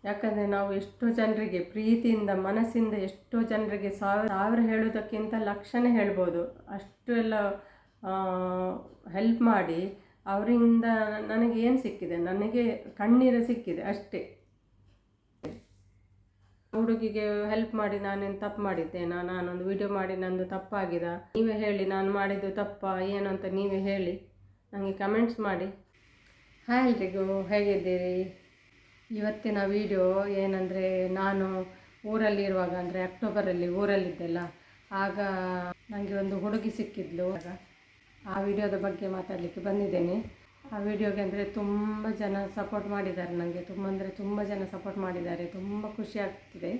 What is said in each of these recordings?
ಯಾಕಂದರೆ ನಾವು ಎಷ್ಟೋ ಜನರಿಗೆ ಪ್ರೀತಿಯಿಂದ ಮನಸ್ಸಿಂದ ಎಷ್ಟೋ ಜನರಿಗೆ ಸಾವಿರ ಹೇಳೋದಕ್ಕಿಂತ ಲಕ್ಷನೇ ಹೇಳ್ಬೋದು, ಅಷ್ಟು ಎಲ್ಲ ಹೆಲ್ಪ್ ಮಾಡಿ ಅವರಿಂದ ನನಗೆ ಏನು ಸಿಕ್ಕಿದೆ, ನನಗೆ ಕಣ್ಣೀರು ಸಿಕ್ಕಿದೆ ಅಷ್ಟೇ. ಹುಡುಗಿಗೆ ಹೆಲ್ಪ್ ಮಾಡಿ ನಾನೇನು ತಪ್ಪು ಮಾಡಿದ್ದೇನಾ, ನಾನೊಂದು ವಿಡಿಯೋ ಮಾಡಿ ನಂದು ತಪ್ಪಾಗಿದೆ, ನೀವೇ ಹೇಳಿ ನಾನು ಮಾಡಿದ್ದು ತಪ್ಪಾ ಏನು ಅಂತ ನೀವೇ ಹೇಳಿ, ನನಗೆ ಕಮೆಂಟ್ಸ್ ಮಾಡಿ. ಹಾಯ್ ಎಲ್ರಿಗೂ, ಹೇಗಿದ್ದೀರಿ? ಇವತ್ತಿನ ವಿಡಿಯೋ ಏನಂದರೆ, ನಾನು ಊರಲ್ಲಿರುವಾಗ ಅಂದರೆ ಅಕ್ಟೋಬರಲ್ಲಿ ಊರಲ್ಲಿದ್ದೆಲ್ಲ, ಆಗ ನನಗೆ ಒಂದು ಹುಡುಗಿ ಸಿಕ್ಕಿದ್ಲು. ಆಗ ಆ ವಿಡಿಯೋದ ಬಗ್ಗೆ ಮಾತಾಡಲಿಕ್ಕೆ ಬಂದಿದ್ದೇನೆ. ಆ ವಿಡಿಯೋಗೆ ಅಂದರೆ ತುಂಬ ಜನ ಸಪೋರ್ಟ್ ಮಾಡಿದ್ದಾರೆ ನನಗೆ, ತುಂಬ ಜನ ಸಪೋರ್ಟ್ ಮಾಡಿದ್ದಾರೆ, ತುಂಬ ಖುಷಿ ಆಗ್ತಿದೆ.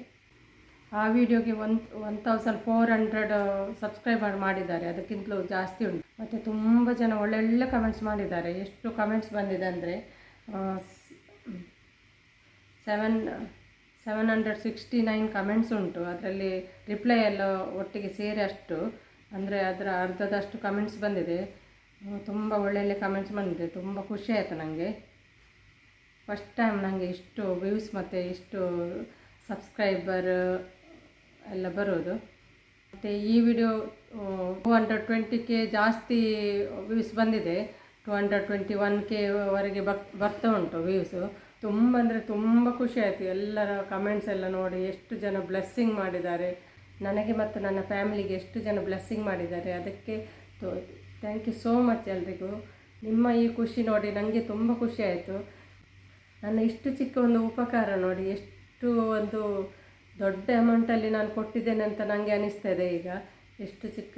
ಆ ವಿಡಿಯೋಗೆ 1400 ಸಬ್ಸ್ಕ್ರೈಬರ್ ಮಾಡಿದ್ದಾರೆ, ಅದಕ್ಕಿಂತಲೂ ಜಾಸ್ತಿ ಉಂಟು. ಮತ್ತು ತುಂಬ ಜನ ಒಳ್ಳೊಳ್ಳೆ ಕಮೆಂಟ್ಸ್ ಮಾಡಿದ್ದಾರೆ. ಎಷ್ಟು ಕಮೆಂಟ್ಸ್ ಬಂದಿದೆ ಅಂದರೆ 769 ಕಮೆಂಟ್ಸ್ ಉಂಟು. ಅದರಲ್ಲಿ ರಿಪ್ಲೈ ಎಲ್ಲ ಒಟ್ಟಿಗೆ ಸೇರಿ ಅಷ್ಟು ಅಂದರೆ ಅದರ ಅರ್ಧದಷ್ಟು ಕಮೆಂಟ್ಸ್ ಬಂದಿದೆ. ತುಂಬ ಒಳ್ಳೊಳ್ಳೆ ಕಮೆಂಟ್ಸ್ ಬಂದಿದೆ, ತುಂಬ ಖುಷಿ ಆಯಿತು ನನಗೆ. ಫಸ್ಟ್ ಟೈಮ್ ನನಗೆ ಇಷ್ಟು ವ್ಯೂಸ್ ಮತ್ತು ಇಷ್ಟು ಸಬ್ಸ್ಕ್ರೈಬರ್ ಎಲ್ಲ ಬರೋದು. ಮತ್ತು ಈ ವಿಡಿಯೋ 220K ಜಾಸ್ತಿ ವ್ಯೂಸ್ ಬಂದಿದೆ, 221K ಬರ್ತಾ ಉಂಟು ವ್ಯೂಸು. ತುಂಬ ಅಂದರೆ ತುಂಬ ಖುಷಿ ಆಯಿತು. ಎಲ್ಲರ ಕಮೆಂಟ್ಸ್ ಎಲ್ಲ ನೋಡಿ ಎಷ್ಟು ಜನ ಬ್ಲೆಸ್ಸಿಂಗ್ ಮಾಡಿದ್ದಾರೆ ನನಗೆ ಮತ್ತು ನನ್ನ ಫ್ಯಾಮಿಲಿಗೆ, ಎಷ್ಟು ಜನ ಬ್ಲೆಸ್ಸಿಂಗ್ ಮಾಡಿದ್ದಾರೆ. ಅದಕ್ಕೆ ಥ್ಯಾಂಕ್ ಯು ಸೋ ಮಚ್ ಎಲ್ರಿಗೂ. ನಿಮ್ಮ ಈ ಖುಷಿ ನೋಡಿ ನನಗೆ ತುಂಬ ಖುಷಿ ಆಯಿತು. ನನ್ನ ಇಷ್ಟು ಚಿಕ್ಕ ಒಂದು ಉಪಕಾರ ನೋಡಿ ಎಷ್ಟು ಒಂದು ದೊಡ್ಡ ಅಮೌಂಟಲ್ಲಿ ನಾನು ಕೊಟ್ಟಿದ್ದೇನೆ ಅಂತ ನನಗೆ ಅನಿಸ್ತದೆ ಈಗ. ಎಷ್ಟು ಚಿಕ್ಕ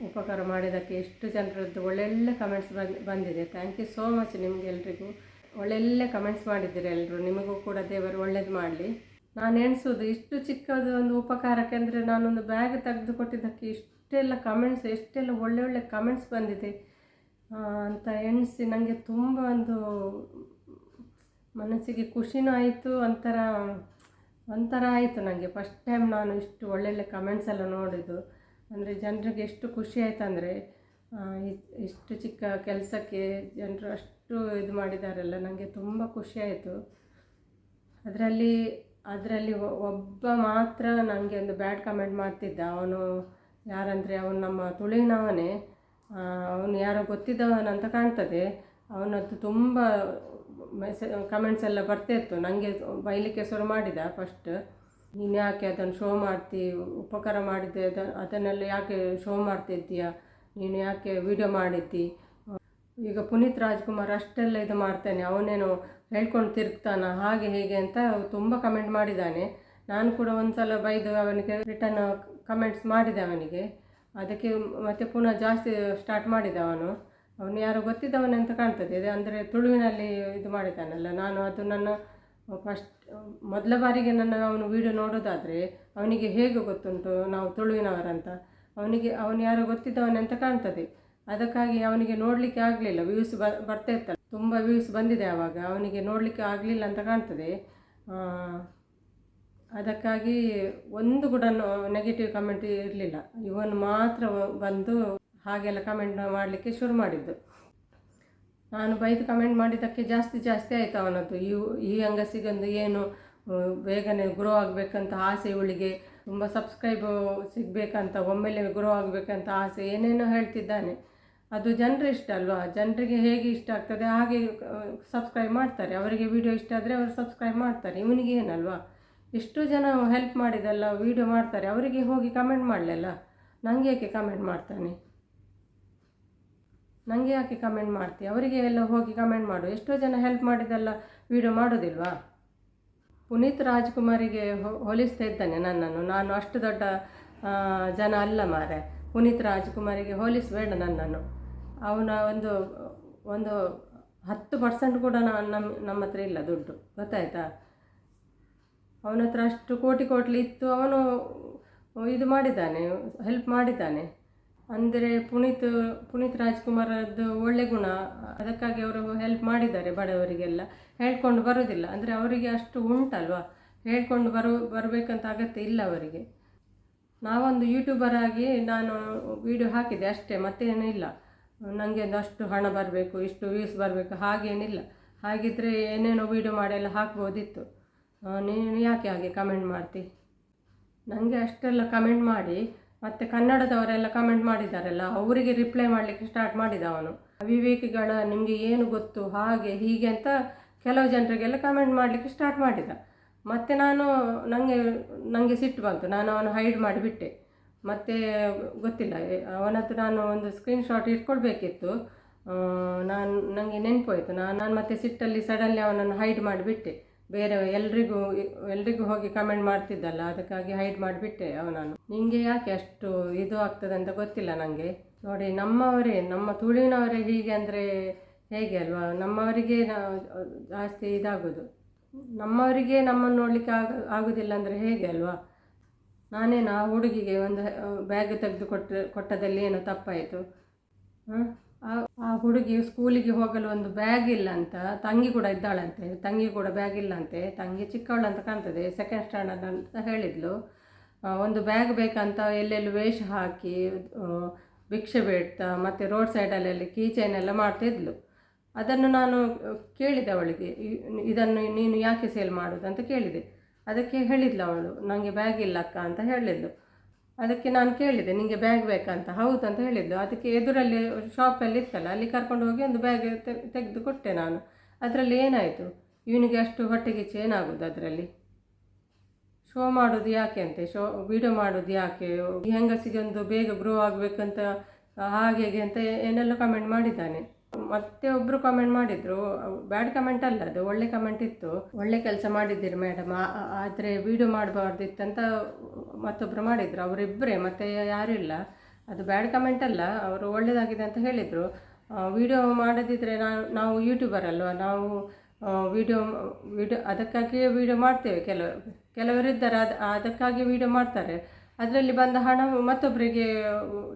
ಉಪಕಾರ ಮಾಡಿದ್ದಕ್ಕೆ ಎಷ್ಟು ಜನರದ್ದು ಒಳ್ಳೊಳ್ಳೆ ಕಮೆಂಟ್ಸ್ ಬಂದಿದೆ. ಥ್ಯಾಂಕ್ ಯು ಸೋ ಮಚ್ ನಿಮಗೆ ಎಲ್ರಿಗೂ. ಒಳ್ಳೊಳ್ಳೆ ಕಮೆಂಟ್ಸ್ ಮಾಡಿದ್ದೀರಿ ಎಲ್ಲರೂ. ನಿಮಗೂ ಕೂಡ ದೇವರು ಒಳ್ಳೇದು ಮಾಡಲಿ. ನಾನು ಎಣಿಸೋದು ಇಷ್ಟು ಚಿಕ್ಕದು ಒಂದು ಉಪಕಾರಕ್ಕೆ ಅಂದರೆ, ನಾನೊಂದು ಬ್ಯಾಗ್ ತೆಗೆದು ಕೊಟ್ಟಿದ್ದಕ್ಕೆ ಇಷ್ಟೆಲ್ಲ ಕಮೆಂಟ್ಸ್, ಎಷ್ಟೆಲ್ಲ ಒಳ್ಳೊಳ್ಳೆ ಕಮೆಂಟ್ಸ್ ಬಂದಿದೆ ಅಂತ ಎಣಿಸಿ ನನಗೆ ತುಂಬ ಒಂದು ಮನಸ್ಸಿಗೆ ಖುಷಿನೂ ಆಯಿತು, ಒಂಥರ ಆಯಿತು ನನಗೆ. ಫಸ್ಟ್ ಟೈಮ್ ನಾನು ಇಷ್ಟು ಒಳ್ಳೊಳ್ಳೆ ಕಮೆಂಟ್ಸ್ ಎಲ್ಲ ನೋಡಿದ್ದು. ಅಂದರೆ ಜನರಿಗೆ ಎಷ್ಟು ಖುಷಿ ಆಯಿತು ಅಂದರೆ, ಇಷ್ಟು ಚಿಕ್ಕ ಕೆಲಸಕ್ಕೆ ಜನರು ಅಷ್ಟು ಇದು ಮಾಡಿದಾರಲ್ಲ, ನನಗೆ ತುಂಬ ಖುಷಿ ಆಯಿತು. ಅದರಲ್ಲಿ ಒಬ್ಬ ಮಾತ್ರ ನನಗೆ ಒಂದು ಬ್ಯಾಡ್ ಕಮೆಂಟ್ ಮಾಡ್ತಿದ್ದ. ಅವನು ಯಾರಂದರೆ, ಅವನು ನಮ್ಮ ತುಳುವಿನವನೇ, ಅವನು ಯಾರೋ ಗೊತ್ತಿದ್ದವನಂತ ಕಾಣ್ತದೆ. ಅವನದ್ದು ತುಂಬ ಕಮೆಂಟ್ಸ್ ಎಲ್ಲ ಬರ್ತಾಯಿತ್ತು. ನನಗೆ ಬೈಲಿಕ್ಕೆ ಶುರು ಮಾಡಿದ. ಫಸ್ಟ್, ನೀನು ಯಾಕೆ ಅದನ್ನು ಶೋ ಮಾಡ್ತಿ, ಉಪಕಾರ ಮಾಡಿದ್ದೆ ಅದನ್ನೆಲ್ಲ ಯಾಕೆ ಶೋ ಮಾಡ್ತಿದ್ದೀಯಾ, ನೀನು ಯಾಕೆ ವಿಡಿಯೋ ಮಾಡಿದ್ದಿ, ಈಗ ಪುನೀತ್ ರಾಜ್ಕುಮಾರ್ ಅಷ್ಟೆಲ್ಲ ಇದು ಮಾಡ್ತಾನೆ, ಅವನೇನು ಹೇಳ್ಕೊಂಡು ತಿರುಗ್ತಾನ, ಹಾಗೆ ಹೀಗೆ ಅಂತ ತುಂಬ ಕಮೆಂಟ್ ಮಾಡಿದ್ದಾನೆ. ನಾನು ಕೂಡ ಒಂದು ಸಲ ಬೈದು ಅವನಿಗೆ ರಿಟರ್ನ್ ಕಮೆಂಟ್ಸ್ ಮಾಡಿದೆ ಅವನಿಗೆ. ಅದಕ್ಕೆ ಮತ್ತೆ ಪುನಃ ಜಾಸ್ತಿ ಸ್ಟಾರ್ಟ್ ಮಾಡಿದ ಅವನು ಯಾರೋ ಗೊತ್ತಿದ್ದವನಂತ ಕಾಣ್ತದೆ. ಅಂದರೆ ತುಳುವಿನಲ್ಲಿ ಇದು ಮಾಡಿದ್ದಾನಲ್ಲ. ನಾನು ಅದು ನನ್ನ ಮೊದಲ ಬಾರಿಗೆ ಅವನು ವಿಡಿಯೋ ನೋಡೋದಾದರೆ ಅವನಿಗೆ ಹೇಗೆ ಗೊತ್ತುಂಟು ನಾವು ತುಳುವಿನವರಂತ. ಅವನು ಯಾರೋ ಗೊತ್ತಿದ್ದವನಂತ ಕಾಣ್ತದೆ. ಅದಕ್ಕಾಗಿ ಅವನಿಗೆ ನೋಡಲಿಕ್ಕೆ ಆಗಲಿಲ್ಲ. ವ್ಯೂಸ್ ಬರ್ತಾ ಇತ್ತಲ್ಲ, ತುಂಬ ವ್ಯೂಸ್ ಬಂದಿದೆ ಆವಾಗ. ಅವನಿಗೆ ನೋಡಲಿಕ್ಕೆ ಆಗಲಿಲ್ಲ ಅಂತ ಕಾಣ್ತದೆ. ಅದಕ್ಕಾಗಿ ಒಂದು ಕೂಡ ನೆಗೆಟಿವ್ ಕಮೆಂಟ್ ಇರಲಿಲ್ಲ. ಇವನು ಮಾತ್ರ ಬಂದು ಹಾಗೆಲ್ಲ ಕಮೆಂಟ್ ಮಾಡಲಿಕ್ಕೆ ಶುರು ಮಾಡಿದ್ದು. ನಾನು ಬೈದು ಕಮೆಂಟ್ ಮಾಡಿದ್ದಕ್ಕೆ ಜಾಸ್ತಿ ಆಯಿತು ಅವನದ್ದು. ಈ ಅಂಗಸಿಗೊಂದು ಏನು ಬೇಗನೆ ಗ್ರೋ ಆಗಬೇಕಂತ ಆಸೆ, ಇವಳಿಗೆ ತುಂಬ ಸಬ್ಸ್ಕ್ರೈಬ್ ಸಿಗಬೇಕಂತ, ಒಮ್ಮೆಲೆ ಗ್ರೋ ಆಗಬೇಕಂತ ಆಸೆ, ಏನೇನೋ ಹೇಳ್ತಿದ್ದಾನೆ. ಅದು ಜನರು ಇಷ್ಟ ಅಲ್ವಾ, ಜನರಿಗೆ ಹೇಗೆ ಇಷ್ಟ ಆಗ್ತದೆ ಹಾಗೆ ಸಬ್ಸ್ಕ್ರೈಬ್ ಮಾಡ್ತಾರೆ. ಅವರಿಗೆ ವಿಡಿಯೋ ಇಷ್ಟ ಆದರೆ ಅವರು ಸಬ್ಸ್ಕ್ರೈಬ್ ಮಾಡ್ತಾರೆ. ಇವನಿಗೆ ಏನಲ್ವಾ, ಎಷ್ಟು ಜನ ಹೆಲ್ಪ್ ಮಾಡಿದಲ್ಲ, ವಿಡಿಯೋ ಮಾಡ್ತಾರೆ, ಅವರಿಗೆ ಹೋಗಿ ಕಮೆಂಟ್ ಮಾಡಲಿಲ್ಲ. ನನಗೆ ಯಾಕೆ ಕಮೆಂಟ್ ಮಾಡ್ತಾನೆ, ನನಗೆ ಯಾಕೆ ಕಮೆಂಟ್ ಮಾಡ್ತೀವಿ, ಅವರಿಗೆ ಎಲ್ಲ ಹೋಗಿ ಕಮೆಂಟ್ ಮಾಡು. ಎಷ್ಟೋ ಜನ ಹೆಲ್ಪ್ ಮಾಡಿದೆಲ್ಲ ವಿಡಿಯೋ ಮಾಡೋದಿಲ್ವಾ. ಪುನೀತ್ ರಾಜ್ಕುಮಾರಿಗೆ ಹೋಲಿಸ್ತಾ ಇದ್ದಾನೆ ನನ್ನನ್ನು. ನಾನು ಅಷ್ಟು ದೊಡ್ಡ ಜನ ಅಲ್ಲ ಮಾರೆ. ಪುನೀತ್ ರಾಜ್ಕುಮಾರಿಗೆ ಹೋಲಿಸಬೇಡ ನನ್ನನ್ನು. ಅವನ ಒಂದು 10% ಕೂಡ ನಮ್ಮ ಹತ್ರ ಇಲ್ಲ ದುಡ್ಡು, ಗೊತ್ತಾಯ್ತಾ. ಅವನ ಹತ್ರ ಅಷ್ಟು ಕೋಟಿ ಇತ್ತು, ಅವನು ಇದು ಮಾಡಿದ್ದಾನೆ, ಹೆಲ್ಪ್ ಮಾಡಿದ್ದಾನೆ. ಅಂದರೆ ಪುನೀತ್ ರಾಜ್ಕುಮಾರದ್ದು ಒಳ್ಳೆ ಗುಣ, ಅದಕ್ಕಾಗಿ ಅವರು ಹೆಲ್ಪ್ ಮಾಡಿದ್ದಾರೆ ಬಡವರಿಗೆಲ್ಲ. ಹೇಳ್ಕೊಂಡು ಬರೋದಿಲ್ಲ, ಅಂದರೆ ಅವರಿಗೆ ಅಷ್ಟು ಉಂಟಲ್ವ, ಹೇಳ್ಕೊಂಡು ಬರಬೇಕಂತ ಅಗತ್ಯ ಇಲ್ಲ ಅವರಿಗೆ. ನಾವೊಂದು ಯೂಟ್ಯೂಬರ್ ಆಗಿ ನಾನು ವಿಡಿಯೋ ಹಾಕಿದೆ ಅಷ್ಟೇ, ಮತ್ತೇನೂ ಇಲ್ಲ. ನನಗೆ ಅಷ್ಟು ಹಣ ಬರಬೇಕು, ಇಷ್ಟು ವ್ಯೂಸ್ ಬರಬೇಕು ಹಾಗೇನಿಲ್ಲ. ಹಾಗಿದ್ದರೆ ಏನೇನೋ ವೀಡಿಯೋ ಮಾಡಿ ಎಲ್ಲ ಹಾಕ್ಬೋದಿತ್ತು. ನೀನು ಯಾಕೆ ಹಾಗೆ ಕಮೆಂಟ್ ಮಾಡ್ತಿ? ನನಗೆ ಅಷ್ಟೆಲ್ಲ ಕಮೆಂಟ್ ಮಾಡಿ ಮತ್ತು ಕನ್ನಡದವರೆಲ್ಲ ಕಮೆಂಟ್ ಮಾಡಿದ್ದಾರಲ್ಲ, ಅವರಿಗೆ ರಿಪ್ಲೈ ಮಾಡಲಿಕ್ಕೆ ಸ್ಟಾರ್ಟ್ ಮಾಡಿದ ಅವನು. ಅವಿವೇಕಿಗಳ ನಿಮಗೆ ಏನು ಗೊತ್ತು ಹಾಗೆ ಹೀಗೆ ಅಂತ ಕೆಲವು ಜನರಿಗೆಲ್ಲ ಕಮೆಂಟ್ ಮಾಡಲಿಕ್ಕೆ ಸ್ಟಾರ್ಟ್ ಮಾಡಿದ. ಮತ್ತು ನನಗೆ ಸಿಟ್ಟು ಬಂತು. ನಾನು ಅವನು ಹೈಡ್ ಮಾಡಿಬಿಟ್ಟೆ. ಮತ್ತು ಗೊತ್ತಿಲ್ಲ, ಅವನತ್ರ ನಾನು ಒಂದು ಸ್ಕ್ರೀನ್ಶಾಟ್ ಇಟ್ಕೊಳ್ಬೇಕಿತ್ತು. ನನಗೆ ನೆನಪೋಯ್ತು. ನಾನು ಮತ್ತೆ ಸಿಟ್ಟಲ್ಲಿ ಸಡನ್ಲಿ ಅವನನ್ನು ಹೈಡ್ ಮಾಡಿಬಿಟ್ಟೆ. ಬೇರೆ ಎಲ್ರಿಗೂ ಹೋಗಿ ಕಮೆಂಟ್ ಮಾಡ್ತಿದ್ದಲ್ಲ, ಅದಕ್ಕಾಗಿ ಹೈಡ್ ಮಾಡಿಬಿಟ್ಟೆ ಅವನನ್ನು. ನಿಮಗೆ ಯಾಕೆ ಅಷ್ಟು ಇದು ಆಗ್ತದೆ ಅಂತ ಗೊತ್ತಿಲ್ಲ ನನಗೆ. ನೋಡಿ, ನಮ್ಮ ತುಳುವಿನವರೇ ಹೀಗೆ ಅಂದರೆ ಹೇಗೆ ಅಲ್ವಾ? ನಮ್ಮವರಿಗೆ ಜಾಸ್ತಿ ಇದಾಗೋದು. ನಮ್ಮವರಿಗೆ ನಮ್ಮನ್ನು ನೋಡಲಿಕ್ಕೆ ಆಗೋದಿಲ್ಲ ಅಂದರೆ ಹೇಗೆ ಅಲ್ವಾ? ನಾನೇನು ಆ ಹುಡುಗಿಗೆ ಒಂದು ಬ್ಯಾಗ್ ತೆಗೆದು ಕೊಟ್ಟದಲ್ಲಿ ಏನೋ ತಪ್ಪಾಯಿತು? ಆ ಹುಡುಗಿ ಸ್ಕೂಲಿಗೆ ಹೋಗಲು ಒಂದು ಬ್ಯಾಗ್ ಇಲ್ಲ ಅಂತ, ತಂಗಿ ಕೂಡ ಇದ್ದಾಳಂತೆ, ತಂಗಿ ಕೂಡ ಬ್ಯಾಗ್ ಇಲ್ಲ ಅಂತೆ. ತಂಗಿ ಚಿಕ್ಕವಳು ಅಂತ ಕಾಣ್ತದೆ, 2nd ಸ್ಟ್ಯಾಂಡರ್ಡ್ ಅಂತ ಹೇಳಿದ್ಲು. ಒಂದು ಬ್ಯಾಗ್ ಬೇಕಂತ ಎಲ್ಲೆಲ್ಲೂ ವೇಷ ಹಾಕಿ ಭಿಕ್ಷೆ ಬೇಡ್ತಾ ಮತ್ತು ರೋಡ್ ಸೈಡಲ್ಲೆಲ್ಲಿ ಕೀಚೈನ್ ಎಲ್ಲ ಮಾಡ್ತಿದ್ಲು. ಅದನ್ನು ನಾನು ಕೇಳಿದೆ ಅವಳಿಗೆ, ಇದನ್ನು ನೀನು ಯಾಕೆ ಸೇಲ್ ಮಾಡೋದು ಅಂತ ಕೇಳಿದೆ. ಅದಕ್ಕೆ ಹೇಳಿದ್ಲು ಅವಳು, ನನಗೆ ಬ್ಯಾಗ್ ಇಲ್ಲ ಅಕ್ಕ ಅಂತ ಹೇಳಿದ್ಲು. ಅದಕ್ಕೆ ನಾನು ಕೇಳಿದೆ, ನಿಮಗೆ ಬ್ಯಾಗ್ ಬೇಕಂತ? ಹೌದು ಅಂತ ಹೇಳಿದ್ಲು. ಅದಕ್ಕೆ ಎದುರಲ್ಲಿ ಶಾಪಲ್ಲಿ ಇತ್ತಲ್ಲ, ಅಲ್ಲಿ ಕರ್ಕೊಂಡು ಹೋಗಿ ಒಂದು ಬ್ಯಾಗ್ ತೆಗೆದು ಕೊಟ್ಟೆ ನಾನು. ಅದರಲ್ಲಿ ಏನಾಯಿತು? ಇವನಿಗೆ ಅಷ್ಟು ಹೊಟ್ಟೆಗಿಚ್ಚು ಏನಾಗೋದು ಅದರಲ್ಲಿ? ಶೋ ಮಾಡೋದು ಯಾಕೆ ಅಂತೆ, ವಿಡಿಯೋ ಮಾಡೋದು ಯಾಕೆ? ಈ ಹೆಂಗಸಿಗೆ ಒಂದು ಬೇಗ ಗ್ರೋ ಆಗಬೇಕಂತ ಹಾಗೆ ಅಂತ ಏನೆಲ್ಲ ಕಮೆಂಟ್ ಮಾಡಿದ್ದಾನೆ. ಮತ್ತೆ ಒಬ್ಬರು ಕಮೆಂಟ್ ಮಾಡಿದರು, ಬ್ಯಾಡ್ ಕಮೆಂಟ್ ಅಲ್ಲ, ಅದು ಒಳ್ಳೆ ಕಮೆಂಟ್ ಇತ್ತು. ಒಳ್ಳೆ ಕೆಲಸ ಮಾಡಿದ್ದೀರಿ ಮೇಡಮ್, ಆದರೆ ವಿಡಿಯೋ ಮಾಡಬಾರ್ದಿತ್ತಂತ ಮತ್ತೊಬ್ಬರು ಮಾಡಿದರು. ಅವರಿಬ್ಬರೇ, ಮತ್ತೆ ಯಾರೂ ಇಲ್ಲ. ಅದು ಬ್ಯಾಡ್ ಕಮೆಂಟ್ ಅಲ್ಲ, ಅವರು ಒಳ್ಳೆಯದಾಗಿದೆ ಅಂತ ಹೇಳಿದರು. ವಿಡಿಯೋ ಮಾಡದಿದ್ದರೆ ನಾವು ಯೂಟ್ಯೂಬರ್ ಅಲ್ವಾ, ನಾವು ವಿಡಿಯೋ ಅದಕ್ಕಾಗಿಯೇ ವಿಡಿಯೋ ಮಾಡ್ತೇವೆ. ಕೆಲವರಿದ್ದಾರೆ ಅದಕ್ಕಾಗಿ ವಿಡಿಯೋ ಮಾಡ್ತಾರೆ. ಅದರಲ್ಲಿ ಬಂದ ಹಣ ಮತ್ತೊಬ್ಬರಿಗೆ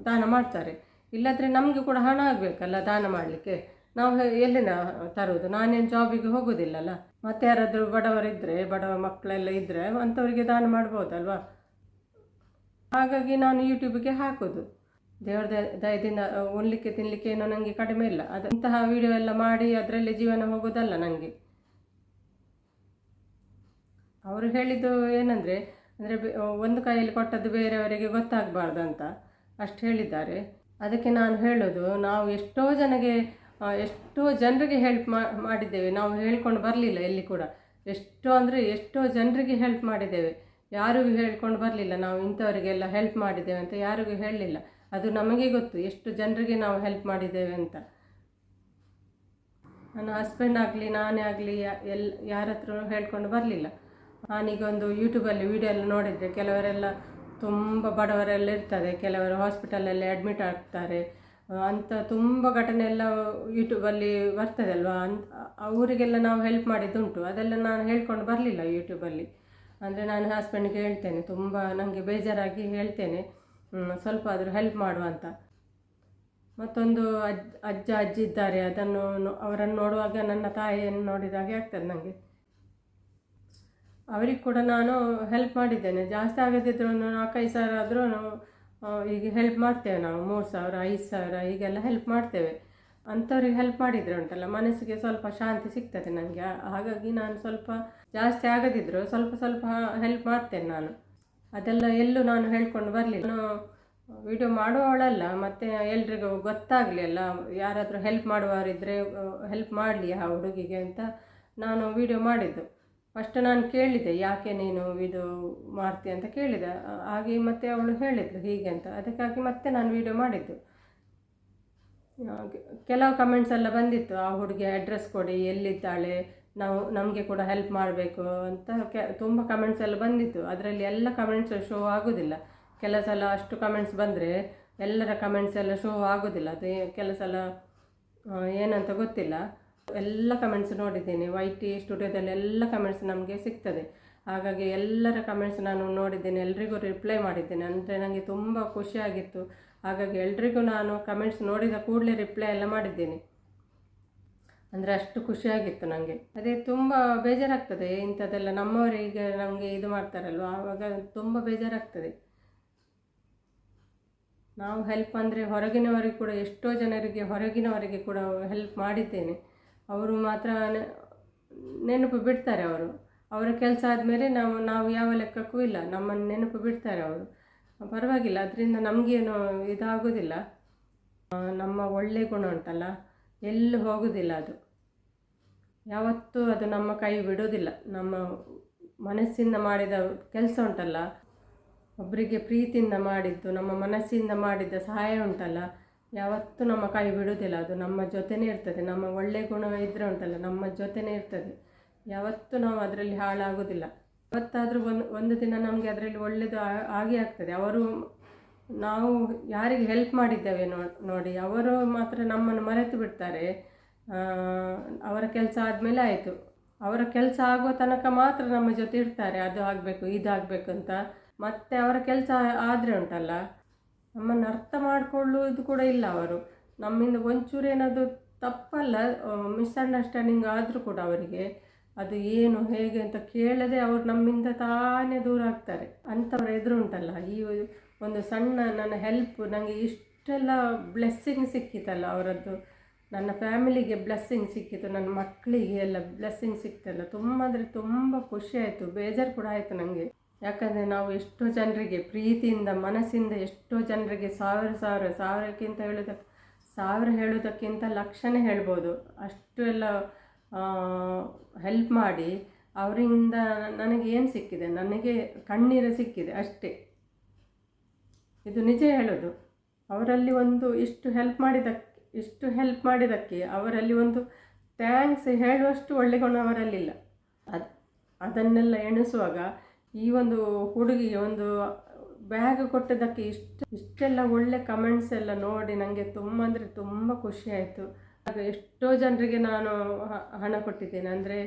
ದಾನ ಮಾಡ್ತಾರೆ. ಇಲ್ಲಾಂದರೆ ನಮಗೆ ಕೂಡ ಹಣ ಆಗಬೇಕಲ್ಲ ದಾನ ಮಾಡಲಿಕ್ಕೆ. ನಾವು ಎಲ್ಲಿಂದ ತರೋದು? ನಾನೇನು ಜಾಬಿಗೆ ಹೋಗೋದಿಲ್ಲಲ್ಲ. ಮತ್ತು ಯಾರಾದರೂ ಬಡವರಿದ್ದರೆ, ಬಡವ ಮಕ್ಕಳೆಲ್ಲ ಇದ್ದರೆ ಅಂಥವರಿಗೆ ದಾನ ಮಾಡ್ಬೋದಲ್ವಾ? ಹಾಗಾಗಿ ನಾನು ಯೂಟ್ಯೂಬಿಗೆ ಹಾಕೋದು. ದೇವರ ದಯದಿಂದ ಉಣ್ಲಿಕ್ಕೆ ತಿನ್ನಲಿಕ್ಕೆ ಏನೋ ನನಗೆ ಕಡಿಮೆ ಇಲ್ಲ. ಇಂತಹ ವಿಡಿಯೋ ಎಲ್ಲ ಮಾಡಿ ಅದರಲ್ಲಿ ಜೀವನ ಹೋಗೋದಲ್ಲ ನನಗೆ. ಅವರು ಹೇಳಿದ್ದು ಏನಂದರೆ ಒಂದು ಕೈಯಲ್ಲಿ ಕೊಟ್ಟದ್ದು ಬೇರೆಯವರಿಗೆ ಗೊತ್ತಾಗಬಾರ್ದು ಅಂತ ಅಷ್ಟು ಹೇಳಿದ್ದಾರೆ. ಅದಕ್ಕೆ ನಾನು ಹೇಳೋದು, ನಾವು ಎಷ್ಟೋ ಜನರಿಗೆ ಹೆಲ್ಪ್ ಮಾಡಿದ್ದೇವೆ. ನಾವು ಹೇಳ್ಕೊಂಡು ಬರಲಿಲ್ಲ ಎಲ್ಲಿ ಕೂಡ. ಎಷ್ಟೋ ಜನರಿಗೆ ಹೆಲ್ಪ್ ಮಾಡಿದ್ದೇವೆ. ಯಾರಿಗೂ ಹೇಳ್ಕೊಂಡು ಬರಲಿಲ್ಲ ನಾವು ಇಂಥವರಿಗೆಲ್ಲ ಹೆಲ್ಪ್ ಮಾಡಿದ್ದೇವೆ ಅಂತ, ಯಾರಿಗೂ ಹೇಳಲಿಲ್ಲ. ಅದು ನಮಗೆ ಗೊತ್ತು ಎಷ್ಟು ಜನರಿಗೆ ನಾವು ಹೆಲ್ಪ್ ಮಾಡಿದ್ದೇವೆ ಅಂತ. ನನ್ನ ಹಸ್ಬೆಂಡ್ ಆಗಲಿ ನಾನೇ ಆಗಲಿ ಯಾರ ಹತ್ರ ಹೇಳ್ಕೊಂಡು ಬರಲಿಲ್ಲ. ನಾನೀಗ ಒಂದು ಯೂಟ್ಯೂಬಲ್ಲಿ ವಿಡಿಯೋ ಎಲ್ಲ ನೋಡಿದರೆ, ಕೆಲವರೆಲ್ಲ ತುಂಬ ಬಡವರೆಲ್ಲ ಇರ್ತದೆ, ಕೆಲವರು ಹಾಸ್ಪಿಟಲಲ್ಲಿ ಅಡ್ಮಿಟ್ ಆಗ್ತಾರೆ ಅಂತ ತುಂಬ ಘಟನೆ ಎಲ್ಲ ಯೂಟ್ಯೂಬಲ್ಲಿ ಬರ್ತದೆ ಅಲ್ವಾ. ಅವರಿಗೆಲ್ಲ ನಾವು ಹೆಲ್ಪ್ ಮಾಡಿದ್ದುಂಟು. ಅದೆಲ್ಲ ನಾನು ಹೇಳ್ಕೊಂಡು ಬರಲಿಲ್ಲ ಯೂಟ್ಯೂಬಲ್ಲಿ. ಅಂದರೆ ನಾನು ಹಸ್ಬೆಂಡ್ಗೆ ಹೇಳ್ತೇನೆ, ತುಂಬ ನನಗೆ ಬೇಜಾರಾಗಿ ಹೇಳ್ತೇನೆ, ಸ್ವಲ್ಪ ಆದರೂ ಹೆಲ್ಪ್ ಮಾಡುವಂತ. ಮತ್ತೊಂದು ಅಜ್ಜ ಅಜ್ಜಿ ಇದ್ದಾರೆ, ಅವರನ್ನು ನೋಡುವಾಗ ನನ್ನ ತಾಯಿಯನ್ನು ನೋಡಿದಾಗೆ ಆಗ್ತದೆ ನನಗೆ. ಅವರಿಗೆ ಕೂಡ ನಾನು ಹೆಲ್ಪ್ ಮಾಡಿದ್ದೇನೆ. ಜಾಸ್ತಿ ಆಗದಿದ್ದರೂ ಒಂದು 4-5 ಸಾವಿರ ಆದರೂ ಈಗ ಹೆಲ್ಪ್ ಮಾಡ್ತೇವೆ ನಾವು. 3,000 5,000 ಹೀಗೆಲ್ಲ ಹೆಲ್ಪ್ ಮಾಡ್ತೇವೆ. ಅಂಥವ್ರಿಗೆ ಹೆಲ್ಪ್ ಮಾಡಿದರೆ ಉಂಟಲ್ಲ, ಮನಸ್ಸಿಗೆ ಸ್ವಲ್ಪ ಶಾಂತಿ ಸಿಗ್ತದೆ ನನಗೆ. ಹಾಗಾಗಿ ನಾನು ಸ್ವಲ್ಪ ಜಾಸ್ತಿ ಆಗದಿದ್ದರೂ ಸ್ವಲ್ಪ ಹೆಲ್ಪ್ ಮಾಡ್ತೇನೆ ನಾನು. ಅದೆಲ್ಲ ಎಲ್ಲೂ ನಾನು ಹೇಳ್ಕೊಂಡು ಬರಲಿಲ್ಲ. ನಾನು ವಿಡಿಯೋ ಮಾಡುವವಳಲ್ಲ, ಮತ್ತು ಎಲ್ರಿಗೂ ಗೊತ್ತಾಗಲಿ ಅಲ್ಲ, ಯಾರಾದರೂ ಹೆಲ್ಪ್ ಮಾಡುವವರಿದ್ದರೆ ಹೆಲ್ಪ್ ಮಾಡಲಿ ಆ ಹುಡುಗಿಗೆ ಅಂತ ನಾನು ವಿಡಿಯೋ ಮಾಡಿದ್ದು. ಫಸ್ಟ್ ನಾನು ಕೇಳಿದೆ, ಯಾಕೆ ನೀನು ಇದು ಮಾಡ್ತೀಯ ಅಂತ ಕೇಳಿದೆ. ಹಾಗೆ ಮತ್ತೆ ಅವಳು ಹೇಳಿದ್ಲು ಹೀಗೆ ಅಂತ. ಅದಕ್ಕಾಗಿ ಮತ್ತೆ ನಾನು ವಿಡಿಯೋ ಮಾಡಿದ್ದು. ಕೆಲವು ಕಮೆಂಟ್ಸ್ ಎಲ್ಲ ಬಂದಿತ್ತು, ಆ ಹುಡುಗಿ ಅಡ್ರೆಸ್ ಕೊಡಿ, ಎಲ್ಲಿದ್ದಾಳೆ, ನಮಗೆ ಕೂಡ ಹೆಲ್ಪ್ ಮಾಡಬೇಕು ಅಂತ ತುಂಬ ಕಮೆಂಟ್ಸ್ ಎಲ್ಲ ಬಂದಿತ್ತು. ಅದರಲ್ಲಿ ಎಲ್ಲ ಕಮೆಂಟ್ಸ್ ಶೋ ಆಗೋದಿಲ್ಲ. ಕೆಲವು ಸಲ ಅಷ್ಟು ಕಮೆಂಟ್ಸ್ ಬಂದರೆ ಎಲ್ಲರ ಕಮೆಂಟ್ಸ್ ಎಲ್ಲ ಶೋ ಆಗೋದಿಲ್ಲ. ಅದು ಕೆಲವು ಸಲ ಏನಂತ ಗೊತ್ತಿಲ್ಲ. ಎಲ್ಲ ಕಮೆಂಟ್ಸ್ ನೋಡಿದ್ದೇನೆ. YT ಸ್ಟುಡಿಯೋದಲ್ಲಿ ಎಲ್ಲ ಕಮೆಂಟ್ಸ್ ನಮಗೆ ಸಿಗ್ತದೆ. ಹಾಗಾಗಿ ಎಲ್ಲರ ಕಮೆಂಟ್ಸ್ ನಾನು ನೋಡಿದ್ದೇನೆ, ಎಲ್ರಿಗೂ ರಿಪ್ಲೈ ಮಾಡಿದ್ದೇನೆ. ಅಂದರೆ ನನಗೆ ತುಂಬ ಖುಷಿಯಾಗಿತ್ತು. ಹಾಗಾಗಿ ಎಲ್ರಿಗೂ ನಾನು ಕಮೆಂಟ್ಸ್ ನೋಡಿದ ಕೂಡಲೇ ರಿಪ್ಲೈ ಎಲ್ಲ ಮಾಡಿದ್ದೇನೆ. ಅಂದರೆ ಅಷ್ಟು ಖುಷಿಯಾಗಿತ್ತು ನನಗೆ. ಅದೇ ತುಂಬ ಬೇಜಾರಾಗ್ತದೆ ಇಂಥದ್ದೆಲ್ಲ ನಮ್ಮವರಿಗೆ ನಮಗೆ ಇದು ಮಾಡ್ತಾರಲ್ವ, ಆವಾಗ ತುಂಬ ಬೇಜಾರಾಗ್ತದೆ. ನಾವು ಹೆಲ್ಪ್ ಅಂದರೆ ಹೊರಗಿನವರಿಗೆ ಕೂಡ, ಎಷ್ಟೋ ಜನರಿಗೆ ಹೊರಗಿನವರಿಗೆ ಕೂಡ ಹೆಲ್ಪ್ ಮಾಡಿದ್ದೇನೆ. ಅವರು ಮಾತ್ರ ನೆನಪು ಬಿಡ್ತಾರೆ. ಅವರ ಕೆಲಸ ಆದಮೇಲೆ ನಾವು ಯಾವ ಲೆಕ್ಕಕ್ಕೂ ಇಲ್ಲ, ನಮ್ಮನ್ನು ನೆನಪು ಬಿಡ್ತಾರೆ ಅವರು. ಪರವಾಗಿಲ್ಲ, ಅದರಿಂದ ನಮಗೇನು ಇದಾಗೋದಿಲ್ಲ. ನಮ್ಮ ಒಳ್ಳೆಯ ಗುಣ ಉಂಟಲ್ಲ, ಎಲ್ಲೂ ಹೋಗೋದಿಲ್ಲ ಅದು. ಯಾವತ್ತೂ ಅದು ನಮ್ಮ ಕೈ ಬಿಡೋದಿಲ್ಲ. ನಮ್ಮ ಮನಸ್ಸಿಂದ ಮಾಡಿದ ಕೆಲಸ ಉಂಟಲ್ಲ, ಒಬ್ಬರಿಗೆ ಪ್ರೀತಿಯಿಂದ ಮಾಡಿದ್ದು, ನಮ್ಮ ಮನಸ್ಸಿಂದ ಮಾಡಿದ್ದ ಸಹಾಯ ಉಂಟಲ್ಲ, ಯಾವತ್ತೂ ನಮ್ಮ ಕೈ ಬಿಡೋದಿಲ್ಲ. ಅದು ನಮ್ಮ ಜೊತೆನೇ ಇರ್ತದೆ. ನಮ್ಮ ಒಳ್ಳೆಯ ಗುಣ ಇದ್ದರೆ ಉಂಟಲ್ಲ, ನಮ್ಮ ಜೊತೆನೇ ಇರ್ತದೆ. ಯಾವತ್ತೂ ನಾವು ಅದರಲ್ಲಿ ಹಾಳಾಗೋದಿಲ್ಲ. ಯಾವತ್ತಾದರೂ ಒಂದು ದಿನ ನಮಗೆ ಅದರಲ್ಲಿ ಒಳ್ಳೆಯದು ಆಗೇ ಆಗ್ತದೆ. ನಾವು ಯಾರಿಗೆ ಹೆಲ್ಪ್ ಮಾಡಿದ್ದೇವೆ ನೋಡಿ, ಅವರು ಮಾತ್ರ ನಮ್ಮನ್ನು ಮರೆತು ಬಿಡ್ತಾರೆ. ಅವರ ಕೆಲಸ ಆದಮೇಲೆ ಆಯಿತು, ಅವರ ಕೆಲಸ ಆಗುವ ತನಕ ಮಾತ್ರ ನಮ್ಮ ಜೊತೆ ಇರ್ತಾರೆ. ಅದು ಆಗಬೇಕು, ಇದಾಗಬೇಕು ಅಂತ. ಮತ್ತು ಅವರ ಕೆಲಸ ಆದರೆ ಉಂಟಲ್ಲ, ನಮ್ಮನ್ನು ಅರ್ಥ ಮಾಡಿಕೊಳ್ಳುವುದು ಕೂಡ ಇಲ್ಲ ಅವರು. ನಮ್ಮಿಂದ ಒಂಚೂರು ಏನಾದರೂ ತಪ್ಪಲ್ಲ, ಮಿಸ್ಅಂಡರ್ಸ್ಟ್ಯಾಂಡಿಂಗ್ ಆದರೂ ಕೂಡ ಅವರಿಗೆ ಅದು ಏನು ಹೇಗೆ ಅಂತ ಕೇಳದೆ ಅವರು ನಮ್ಮಿಂದ ತಾನೇ ದೂರ ಆಗ್ತಾರೆ. ಅಂಥವ್ರ ಎದುರು ಉಂಟಲ್ಲ, ಈ ಒಂದು ಸಣ್ಣ ನನ್ನ ಹೆಲ್ಪ್ ನನಗೆ ಇಷ್ಟೆಲ್ಲ ಬ್ಲೆಸ್ಸಿಂಗ್ ಸಿಕ್ಕಿತಲ್ಲ ಅವರದ್ದು. ನನ್ನ ಫ್ಯಾಮಿಲಿಗೆ ಬ್ಲೆಸ್ಸಿಂಗ್ ಸಿಕ್ಕಿತು, ನನ್ನ ಮಕ್ಕಳಿಗೆ ಎಲ್ಲ ಬ್ಲೆಸ್ಸಿಂಗ್ ಸಿಕ್ತಲ್ಲ. ತುಂಬ ಅಂದರೆ ತುಂಬ ಖುಷಿ ಆಯಿತು, ಬೇಜಾರು ಕೂಡ ಆಯಿತು ನನಗೆ. ಯಾಕಂದರೆ ನಾವು ಎಷ್ಟೋ ಜನರಿಗೆ ಪ್ರೀತಿಯಿಂದ ಮನಸ್ಸಿಂದ ಎಷ್ಟೋ ಜನರಿಗೆ ಸಾವಿರಕ್ಕಿಂತ ಹೇಳೋದಕ್ಕಿಂತ ಲಕ್ಷನೇ ಹೇಳ್ಬೋದು, ಅಷ್ಟು ಎಲ್ಲ ಹೆಲ್ಪ್ ಮಾಡಿ ಅವರಿಂದ ನನಗೆ ಏನು ಸಿಕ್ಕಿದೆ? ನನಗೆ ಕಣ್ಣೀರು ಸಿಕ್ಕಿದೆ ಅಷ್ಟೇ. ಇದು ನಿಜ ಹೇಳೋದು. ಅವರಲ್ಲಿ ಒಂದು ಇಷ್ಟು ಹೆಲ್ಪ್ ಮಾಡಿದ್ದಕ್ಕೆ ಅವರಲ್ಲಿ ಒಂದು ಥ್ಯಾಂಕ್ಸ್ ಹೇಳುವಷ್ಟು ಒಳ್ಳೆ ಗುಣ ಅವರಲ್ಲಿಲ್ಲ. ಅದನ್ನೆಲ್ಲ ಎಣಿಸುವಾಗ ಈ ಒಂದು ಹುಡುಗಿಗೆ ಒಂದು ಬ್ಯಾಗ್ ಕೊಟ್ಟದಕ್ಕೆ ಇಷ್ಟೆಲ್ಲ ಒಳ್ಳೆ ಕಮೆಂಟ್ಸ್ ಎಲ್ಲ ನೋಡಿ ನನಗೆ ತುಂಬ ಅಂದರೆ ತುಂಬ ಖುಷಿ ಆಯಿತು. ಆಗ ಎಷ್ಟೋ ಜನರಿಗೆ ನಾನು ಹಣ ಕೊಟ್ಟಿದ್ದೇನೆ. ಅಂದರೆ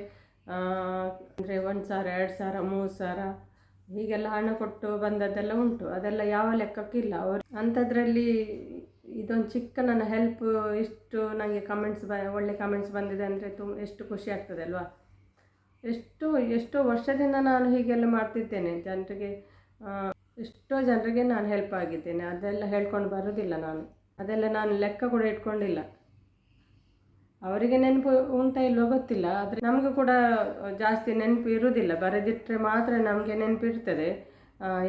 1,000, 2,000, 3,000 ಹೀಗೆಲ್ಲ ಹಣ ಕೊಟ್ಟು ಬಂದದ್ದೆಲ್ಲ ಉಂಟು. ಅದೆಲ್ಲ ಯಾವ ಲೆಕ್ಕಕ್ಕಿಲ್ಲ. ಅವರು ಅಂಥದ್ರಲ್ಲಿ ಇದೊಂದು ಚಿಕ್ಕ ನನ್ನ ಹೆಲ್ಪ್ ಇಷ್ಟು ನನಗೆ ಒಳ್ಳೆ ಕಮೆಂಟ್ಸ್ ಬಂದಿದೆ ಅಂದರೆ ಎಷ್ಟು ಖುಷಿ ಆಗ್ತದೆ ಅಲ್ವಾ? ಎಷ್ಟೋ ವರ್ಷದಿಂದ ನಾನು ಹೀಗೆಲ್ಲ ಮಾಡ್ತಿದ್ದೇನೆ. ಎಷ್ಟೋ ಜನರಿಗೆ ನಾನು ಹೆಲ್ಪ್ ಆಗಿದ್ದೇನೆ. ಅದೆಲ್ಲ ಹೇಳ್ಕೊಂಡು ಬರೋದಿಲ್ಲ ನಾನು. ಅದೆಲ್ಲ ನಾನು ಲೆಕ್ಕ ಕೂಡ ಇಟ್ಕೊಂಡಿಲ್ಲ. ಅವರಿಗೆ ನೆನಪು ಉಂಟಾ ಇಲ್ವೋ ಗೊತ್ತಿಲ್ಲ, ಆದರೆ ನಮಗೂ ಕೂಡ ಜಾಸ್ತಿ ನೆನಪು ಇರುವುದಿಲ್ಲ. ಬರೆದಿಟ್ಟರೆ ಮಾತ್ರ ನಮಗೆ ನೆನಪಿರ್ತದೆ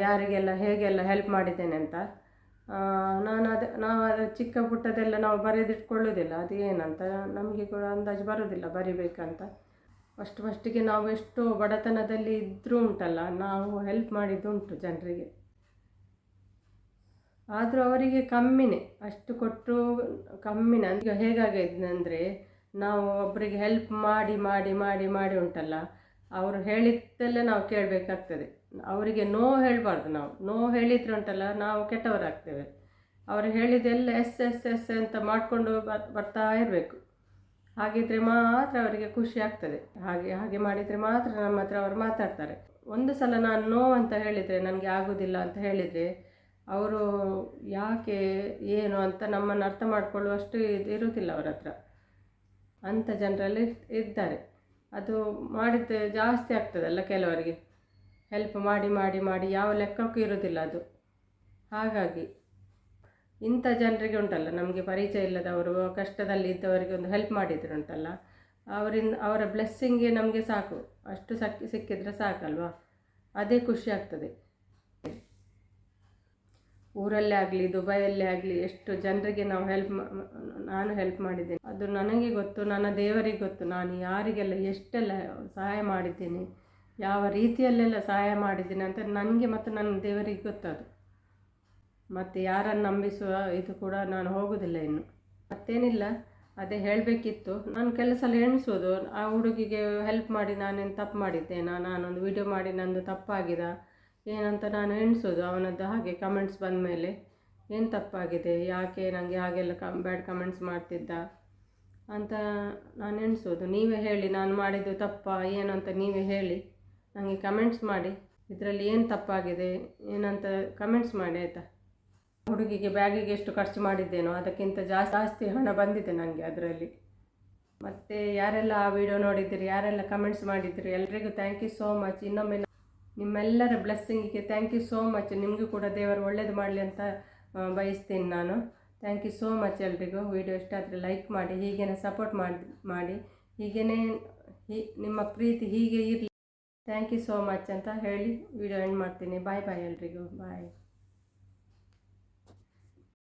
ಯಾರಿಗೆಲ್ಲ ಹೇಗೆಲ್ಲ ಹೆಲ್ಪ್ ಮಾಡಿದ್ದೇನೆ ಅಂತ. ನಾವು ಅದು ಚಿಕ್ಕ ಪುಟ್ಟದೆಲ್ಲ ನಾವು ಬರೆದಿಟ್ಕೊಳ್ಳೋದಿಲ್ಲ. ಅದು ಏನಂತ ನಮಗೆ ಕೂಡ ಅಂದಾಜು ಬರೋದಿಲ್ಲ ಬರಿಬೇಕಂತ. ಫಸ್ಟಿಗೆ ನಾವು ಎಷ್ಟೋ ಬಡತನದಲ್ಲಿ ಇದ್ದರೂ ಉಂಟಲ್ಲ, ನಾವು ಹೆಲ್ಪ್ ಮಾಡಿದ್ದುಂಟು ಜನರಿಗೆ. ಆದರೂ ಅವರಿಗೆ ಕಮ್ಮಿನೇ, ಅಷ್ಟು ಕೊಟ್ಟರು ಕಮ್ಮಿನೇ. ಈಗ ಹೇಗಾಗಿದೆ ಅಂದರೆ, ನಾವು ಒಬ್ಬರಿಗೆ ಹೆಲ್ಪ್ ಮಾಡಿ ಮಾಡಿ ಮಾಡಿ ಮಾಡಿ ಉಂಟಲ್ಲ, ಅವರು ಹೇಳಿದ್ದಲ್ಲೇ ನಾವು ಕೇಳಬೇಕಾಗ್ತದೆ. ಅವರಿಗೆ ನೋ ಹೇಳಬಾರ್ದು. ನೋ ಹೇಳಿದ್ರೆ ಉಂಟಲ್ಲ, ನಾವು ಕೆಟ್ಟವರಾಗ್ತೇವೆ. ಅವರು ಹೇಳಿದ್ದೆಲ್ಲ ಎಸ್ ಅಂತ ಮಾಡಿಕೊಂಡು ಬರ್ತಾ ಇರಬೇಕು. ಹಾಗಿದ್ರೆ ಮಾತ್ರ ಅವರಿಗೆ ಖುಷಿ ಆಗ್ತದೆ. ಹಾಗೆ ಮಾಡಿದರೆ ಮಾತ್ರ ನಮ್ಮ ಹತ್ರ ಅವರು ಮಾತಾಡ್ತಾರೆ. ಒಂದು ಸಲ ನಾನು ನೋ ಅಂತ ಹೇಳಿದರೆ, ನನಗೆ ಆಗೋದಿಲ್ಲ ಅಂತ ಹೇಳಿದರೆ, ಅವರು ಯಾಕೆ ಏನು ಅಂತ ನಮ್ಮನ್ನು ಅರ್ಥ ಮಾಡಿಕೊಳ್ಳುವಷ್ಟು ಇರುವುದಿಲ್ಲ ಅವರ ಹತ್ರ. ಅಂಥ ಜನರಲ್ಲಿ ಇದ್ದಾರೆ. ಅದು ಮಾಡಿದ್ದು ಜಾಸ್ತಿ ಆಗ್ತದಲ್ಲ ಕೆಲವರಿಗೆ. ಹೆಲ್ಪ್ ಮಾಡಿ ಮಾಡಿ ಮಾಡಿ ಯಾವ ಲೆಕ್ಕಕ್ಕೂ ಇರೋದಿಲ್ಲ ಅದು. ಹಾಗಾಗಿ ಇಂಥ ಜನರಿಗೆ ಉಂಟಲ್ಲ, ನಮಗೆ ಪರಿಚಯ ಇಲ್ಲದವರು, ಕಷ್ಟದಲ್ಲಿ ಇದ್ದವರಿಗೆ ಒಂದು ಹೆಲ್ಪ್ ಮಾಡಿದರೆ ಉಂಟಲ್ಲ, ಅವರ ಬ್ಲೆಸ್ಸಿಂಗ್ಗೆ ನಮಗೆ ಸಾಕು. ಅಷ್ಟು ಸಿಕ್ಕಿದರೆ ಸಾಕಲ್ವಾ? ಅದೇ ಖುಷಿ ಆಗ್ತದೆ. ಊರಲ್ಲೇ ಆಗಲಿ ದುಬೈಯಲ್ಲೇ ಆಗಲಿ ಎಷ್ಟು ಜನರಿಗೆ ನಾನು ಹೆಲ್ಪ್ ಮಾಡಿದ್ದೇನೆ. ಅದು ನನಗೆ ಗೊತ್ತು, ನನ್ನ ದೇವರಿಗೆ ಗೊತ್ತು. ನಾನು ಯಾರಿಗೆಲ್ಲ ಎಷ್ಟೆಲ್ಲ ಸಹಾಯ ಮಾಡಿದ್ದೇನೆ, ಯಾವ ರೀತಿಯಲ್ಲೆಲ್ಲ ಸಹಾಯ ಮಾಡಿದ್ದೇನೆ ಅಂತ ನನಗೆ ಮತ್ತು ನನ್ನ ದೇವರಿಗೆ ಗೊತ್ತದು. ಮತ್ತು ಯಾರನ್ನು ನಂಬಿಸುವ ಇದು ಕೂಡ ನಾನು ಹೋಗೋದಿಲ್ಲ ಇನ್ನು. ಮತ್ತೇನಿಲ್ಲ, ಅದೇ ಹೇಳಬೇಕಿತ್ತು. ನಾನು ಕೆಲಸ ಎಲ್ಲ ಎಣಿಸೋದು, ಆ ಹುಡುಗಿಗೆ ಹೆಲ್ಪ್ ಮಾಡಿ ನಾನೇನು ತಪ್ಪು ಮಾಡಿದ್ದೇನಾ, ನಾನೊಂದು ವಿಡಿಯೋ ಮಾಡಿ ನಂದು ತಪ್ಪಾಗಿದೆ ಏನಂತ ನಾನು ಎಣಿಸೋದು. ಅವನದ್ದು ಹಾಗೆ ಕಮೆಂಟ್ಸ್ ಬಂದ ಮೇಲೆ ಏನು ತಪ್ಪಾಗಿದೆ, ಯಾಕೆ ನನಗೆ ಹಾಗೆಲ್ಲ ಬ್ಯಾಡ್ ಕಮೆಂಟ್ಸ್ ಮಾಡ್ತಿದ್ದ ಅಂತ ನಾನು ಎಣಿಸೋದು. ನೀವೇ ಹೇಳಿ ನಾನು ಮಾಡಿದ್ದು ತಪ್ಪಾ ಏನು ಅಂತ ನೀವೇ ಹೇಳಿ ನನಗೆ ಕಮೆಂಟ್ಸ್ ಮಾಡಿ. ಇದರಲ್ಲಿ ಏನು ತಪ್ಪಾಗಿದೆ ಏನಂತ ಕಮೆಂಟ್ಸ್ ಮಾಡಿ ಆಯಿತಾ? ಹುಡುಗಿಗೆ ಬ್ಯಾಗಿಗೆ ಎಷ್ಟು ಖರ್ಚು ಮಾಡಿದ್ದೇನೋ ಅದಕ್ಕಿಂತ ಜಾಸ್ತಿ ಹಣ ಬಂದಿದೆ ನನಗೆ ಅದರಲ್ಲಿ. ಮತ್ತು ಯಾರೆಲ್ಲ ಆ ವಿಡಿಯೋ ನೋಡಿದ್ದೀರಿ, ಯಾರೆಲ್ಲ ಕಮೆಂಟ್ಸ್ ಮಾಡಿದ್ದೀರಿ, ಎಲ್ರಿಗೂ ಥ್ಯಾಂಕ್ ಯು ಸೋ ಮಚ್. ಇನ್ನೊಮ್ಮೆ ನಿಮ್ಮೆಲ್ಲರ ಬ್ಲೆಸ್ಸಿಂಗಿಗೆ ಥ್ಯಾಂಕ್ ಯು ಸೋ ಮಚ್. ನಿಮಗೂ ಕೂಡ ದೇವರು ಒಳ್ಳೇದು ಮಾಡಲಿ ಅಂತ ಬಯಸ್ತೀನಿ ನಾನು. ಥ್ಯಾಂಕ್ ಯು ಸೋ ಮಚ್ ಎಲ್ರಿಗೂ. ವಿಡಿಯೋ ಇಷ್ಟ ಆದರೆ ಲೈಕ್ ಮಾಡಿ, ಹೀಗೇ ಸಪೋರ್ಟ್ ಮಾಡಿ, ಹೀಗೇ ನಿಮ್ಮ ಪ್ರೀತಿ ಹೀಗೆ ಇರಲಿ. ಥ್ಯಾಂಕ್ ಯು ಸೋ ಮಚ್ ಅಂತ ಹೇಳಿ ವಿಡಿಯೋ ಎಂಡ್ ಮಾಡ್ತೀನಿ. ಬಾಯ್ ಬಾಯ್ ಎಲ್ರಿಗೂ ಬಾಯ್.